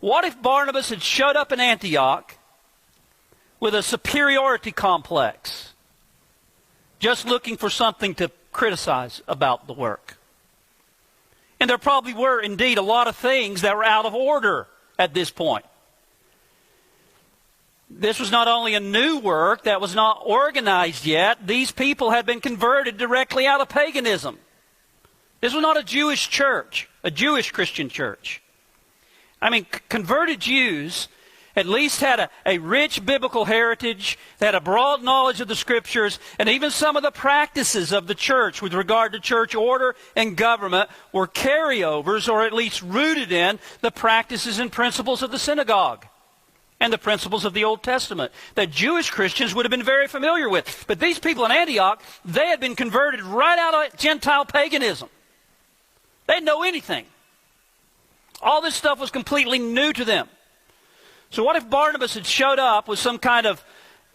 What if Barnabas had showed up in Antioch with a superiority complex, just looking for something to criticize about the work? And there probably were indeed a lot of things that were out of order at this point. This was not only a new work that was not organized yet. These people had been converted directly out of paganism. This was not a Jewish church, a Jewish Christian church. I mean, converted Jews at least had a rich biblical heritage, they had a broad knowledge of the Scriptures, and even some of the practices of the church with regard to church order and government were carryovers, or at least rooted in, the practices and principles of the synagogue and the principles of the Old Testament that Jewish Christians would have been very familiar with. But these people in Antioch, they had been converted right out of Gentile paganism. They didn't know anything. All this stuff was completely new to them. So what if Barnabas had showed up with some kind of,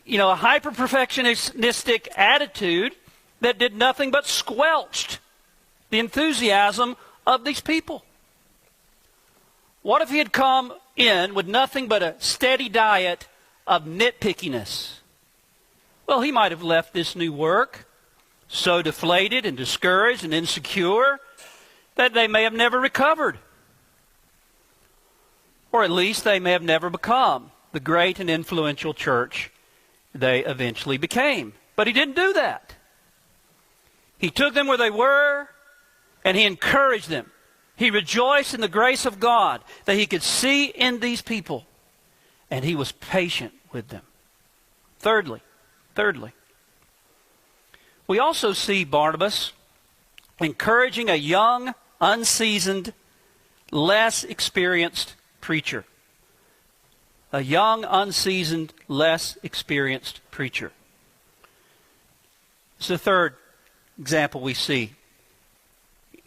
a hyper-perfectionistic attitude that did nothing but squelched the enthusiasm of these people? What if he had come in with nothing but a steady diet of nitpickiness? Well, he might have left this new work so deflated and discouraged and insecure that they may have never recovered. Or at least they may have never become the great and influential church they eventually became. But he didn't do that. He took them where they were, and he encouraged them. He rejoiced in the grace of God that he could see in these people, and he was patient with them. Thirdly, we also see Barnabas encouraging a young, unseasoned, less experienced preacher. A young, unseasoned, less experienced preacher. It's the third example we see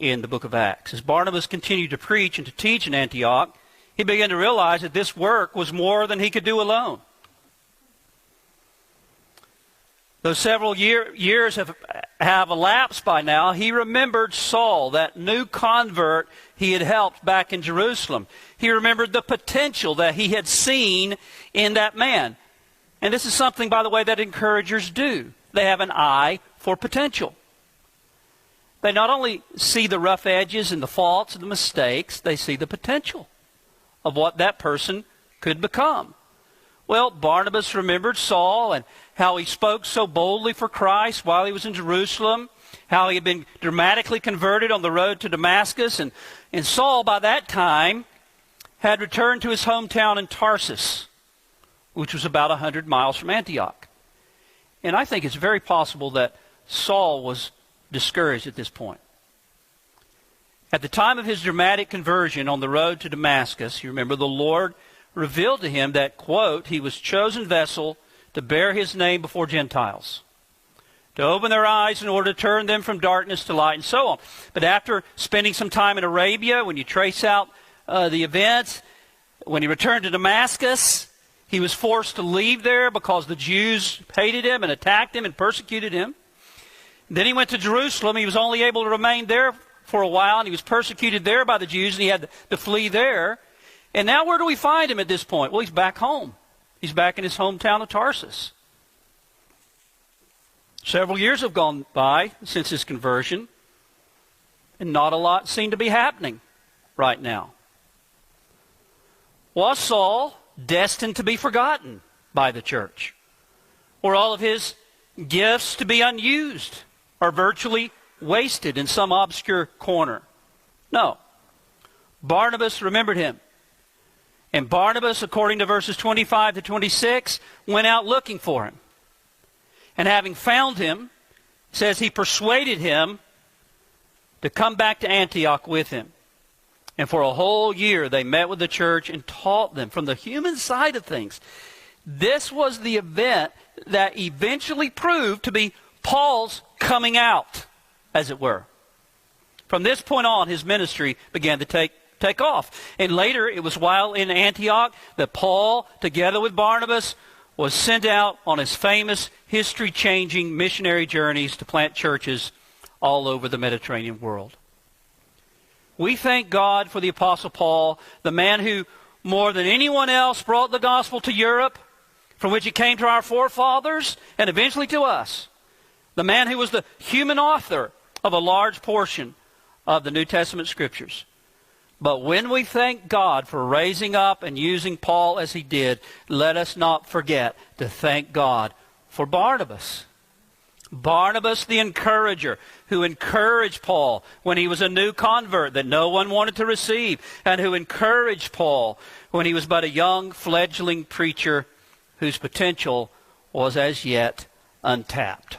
in the book of Acts. As Barnabas continued to preach and to teach in Antioch, he began to realize that this work was more than he could do alone. Though several years have elapsed by now, he remembered Saul, that new convert he had helped back in Jerusalem. He remembered the potential that he had seen in that man. And this is something, by the way, that encouragers do. They have an eye for potential. They not only see the rough edges and the faults and the mistakes, they see the potential of what that person could become. Well, Barnabas remembered Saul and how he spoke so boldly for Christ while he was in Jerusalem, how he had been dramatically converted on the road to Damascus. And Saul, by that time, had returned to his hometown in Tarsus, which was about 100 miles from Antioch. And I think it's very possible that Saul was discouraged at this point. At the time of his dramatic conversion on the road to Damascus, you remember the Lord revealed to him that, quote, he was chosen vessel to bear his name before Gentiles, to open their eyes in order to turn them from darkness to light, and so on. But after spending some time in Arabia, when you trace out the events, when he returned to Damascus, he was forced to leave there because the Jews hated him and attacked him and persecuted him. Then he went to Jerusalem. He was only able to remain there for a while, and he was persecuted there by the Jews, and he had to flee there. And now where do we find him at this point? Well, he's back home. He's back in his hometown of Tarsus. Several years have gone by since his conversion, and not a lot seemed to be happening right now. Was Saul destined to be forgotten by the church? Were all of his gifts to be unused or virtually wasted in some obscure corner? No. Barnabas remembered him. And Barnabas, according to verses 25 to 26, went out looking for him. And having found him, says he persuaded him to come back to Antioch with him. And for a whole year they met with the church and taught them from the human side of things. This was the event that eventually proved to be Paul's coming out, as it were. From this point on, his ministry began to take off. And later, it was while in Antioch that Paul, together with Barnabas, was sent out on his famous history-changing missionary journeys to plant churches all over the Mediterranean world. We thank God for the Apostle Paul, the man who more than anyone else brought the gospel to Europe, from which it came to our forefathers and eventually to us. The man who was the human author of a large portion of the New Testament Scriptures. But when we thank God for raising up and using Paul as he did, let us not forget to thank God for Barnabas. Barnabas the encourager, who encouraged Paul when he was a new convert that no one wanted to receive, and who encouraged Paul when he was but a young fledgling preacher whose potential was as yet untapped.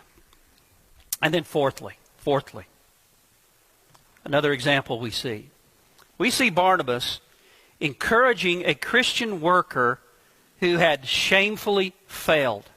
And then fourthly, another example we see. We see Barnabas encouraging a Christian worker who had shamefully failed.